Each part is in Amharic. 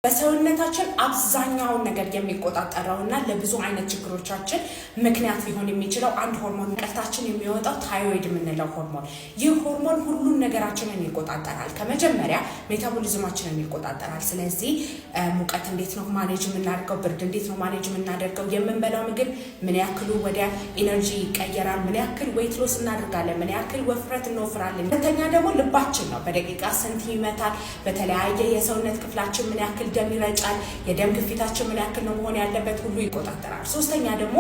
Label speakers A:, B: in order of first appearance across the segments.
A: በሰውነታችን አብዛኛውን ነገር የሚቆጣጠረውና ለብዙ አይነት ችግሮቻችን ምክንያት ሊሆን የሚችለው አንድ ሆርሞን ቀልታችን የሚወጣው ታይሮይድ የምንለው ሆርሞን። ይህ ሆርሞን ሁሉን ነገራችንን ይቆጣጠራል። ከመጀመሪያ ሜታቦሊዝማችንን ይቆጣጠራል። ስለዚህ ሙቀት እንዴት ነው ማኔጅ የምናደርገው፣ ብርድ እንዴት ነው ማኔጅ የምናደርገው፣ የምንበላው ምግብ ምን ያክሉ ወደ ኢነርጂ ይቀየራል፣ ምን ያክል ዌይት ሎስ እናደርጋለን፣ ምን ያክል ወፍረት እንወፍራለን። ሁለተኛ ደግሞ ልባችን ነው። በደቂቃ ስንት ይመታል፣ በተለያየ የሰውነት ክፍላችን ምን ያክል ደም ይረጫል፣ የደም ግፊታችን ምን ያክል ነው መሆን ያለበት ሁሉ ይቆጣጠራል። ሶስተኛ ደግሞ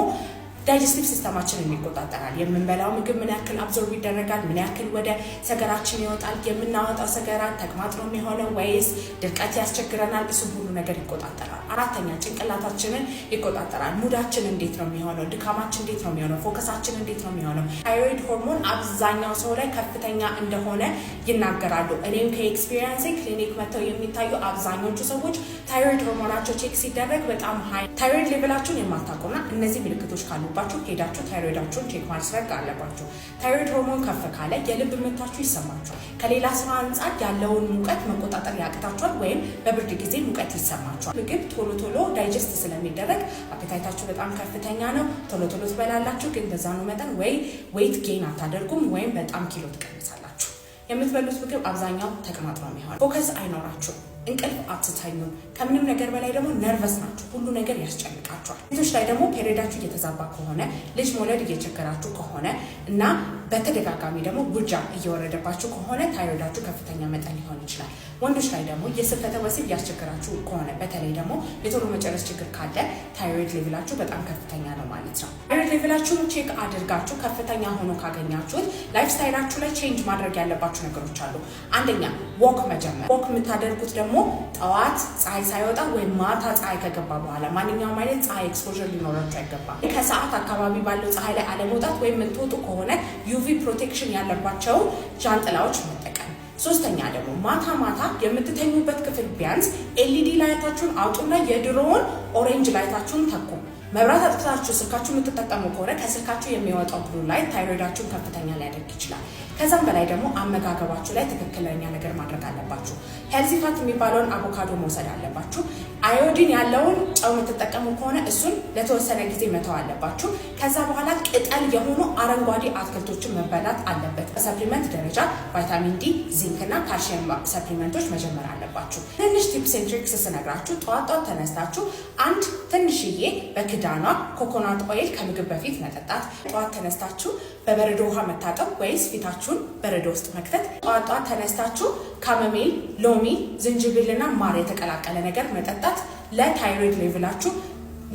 A: ዳይጀስቲቭ ሲስተማችንን ይቆጣጠራል። የምንበላው ምግብ ምን ያክል አብዞርብ ይደረጋል፣ ምን ያክል ወደ ሰገራችን ይወጣል፣ የምናወጣው ሰገራ ተቅማጥ ነው የሚሆነው ወይስ ድርቀት ያስቸግረናል፣ እሱ ሁሉ ነገር ይቆጣጠራል። አራተኛ ጭንቅላታችንን ይቆጣጠራል። ሙዳችን እንዴት ነው የሚሆነው፣ ድካማችን እንዴት ነው የሚሆነው፣ ፎከሳችን እንዴት ነው የሚሆነው። ታይሮይድ ሆርሞን አብዛኛው ሰው ላይ ከፍተኛ እንደሆነ ይናገራሉ። እኔም ከኤክስፒሪየንስ ክሊኒክ መጥተው የሚታዩ አብዛኞቹ ሰዎች ታይሮይድ ሆርሞናቸው ቼክ ሲደረግ በጣም ሃይ ታይሮይድ ሌቭላችሁን የማታውቁና እነዚህ ምልክቶች ካሉ ሄዳችሁ ታይሮይዳችሁን ቼክ ማድረግ አለባችሁ። ታይሮይድ ሆርሞን ከፍ ካለ የልብ ምታችሁ ይሰማችኋል። ከሌላ ሰው አንጻር ያለውን ሙቀት መቆጣጠር ያቅታችኋል፣ ወይም በብርድ ጊዜ ሙቀት ይሰማችኋል። ምግብ ቶሎ ቶሎ ዳይጀስት ስለሚደረግ አፔታይታችሁ በጣም ከፍተኛ ነው። ቶሎ ቶሎ ትበላላችሁ፣ ግን በዛኑ መጠን ወይ ዌይት ጌን አታደርጉም ወይም በጣም ኪሎ ትቀንሳላችሁ። የምትበሉት ምግብ አብዛኛው ተቅማጥ ነው የሚሆነው። ፎከስ አይኖራችሁም፣ እንቅልፍ አትተኙም። ከምንም ነገር በላይ ደግሞ ነርቨስ ናችሁ፣ ሁሉ ነገር ያስጨንቃችኋል። ሴቶች ላይ ደግሞ ፔሪዳችሁ እየተዛባ ከሆነ፣ ልጅ መውለድ እየቸገራችሁ ከሆነ እና በተደጋጋሚ ደግሞ ውርጃ እየወረደባችሁ ከሆነ ታይሮይዳችሁ ከፍተኛ መጠን ሊሆን ይችላል። ወንዶች ላይ ደግሞ የስንፈተ ወሲብ እያስቸገራችሁ ከሆነ፣ በተለይ ደግሞ የቶሎ መጨረስ ችግር ካለ ታይሮይድ ሌቭላችሁ በጣም ከፍተኛ ነው ማለት ነው። ታይሮይድ ሌቭላችሁን ቼክ አድርጋችሁ ከፍተኛ ሆኖ ካገኛችሁት ላይፍ ስታይላችሁ ላይ ቼንጅ ማድረግ ያለባችሁ ነገሮች አሉ። አንደኛ ወክ መጀመር። ወክ የምታደርጉት ደግሞ ጠዋት ፀሐይ ሳይወጣ ወይም ማታ ፀሐይ ከገባ በኋላ፣ ማንኛውም አይነት ፀሐይ ኤክስፖዠር ሊኖራችሁ አይገባም። ከሰዓት አካባቢ ባለው ፀሐይ ላይ አለመውጣት ወይም የምትወጡ ከሆነ ዩቪ ፕሮቴክሽን ያለባቸው ጃንጥላዎች መጠቀም። ሶስተኛ ደግሞ ማታ ማታ የምትተኙበት ክፍል ቢያንስ ኤልኢዲ ላይታችሁን አውጡና የድሮውን ኦሬንጅ ላይታችሁን ተኩ። መብራት አጥፍታችሁ ስልካችሁ የምትጠቀሙ ከሆነ ከስልካችሁ የሚወጣው ብሉ ላይት ታይሮይዳችሁን ከፍተኛ ሊያደርግ ይችላል። ከዛም በላይ ደግሞ አመጋገባችሁ ላይ ትክክለኛ ነገር ማድረግ አለባችሁ። ሄልዚ ፋት የሚባለውን አቮካዶ መውሰድ አለባችሁ። አዮዲን ያለውን ጨው የምትጠቀሙ ከሆነ እሱን ለተወሰነ ጊዜ መተው አለባችሁ። ከዛ በኋላ ቅጠል የሆኑ አረንጓዴ አትክልቶችን መበላት አለበት። በሰፕሊመንት ደረጃ ቫይታሚን ዲ፣ ዚንክ እና ካልሲየም ሰፕሊመንቶች መጀመር አለባችሁ። ትንሽ ቲፕስ ኤንድ ትሪክስ ስነግራችሁ ጠዋት ተነስታችሁ አንድ ትንሽዬ በክዳኗ ኮኮናት ኦይል ከምግብ በፊት መጠጣት። ጠዋት ተነስታችሁ በበረዶ ውሃ መታጠብ ወይስ ፊታችሁን በረዶ ውስጥ መክተት። ጠዋት ተነስታችሁ ካሞሚል፣ ሎሚ፣ ዝንጅብልና ማር የተቀላቀለ ነገር መጠጣት ለታይሮይድ ሌቭላችሁ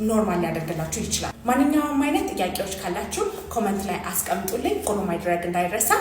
A: ኖርማል ሊያደርግላችሁ ይችላል። ማንኛውም አይነት ጥያቄዎች ካላችሁ ኮመንት ላይ አስቀምጡልኝ። ፎሎ ማድረግ እንዳይረሳ።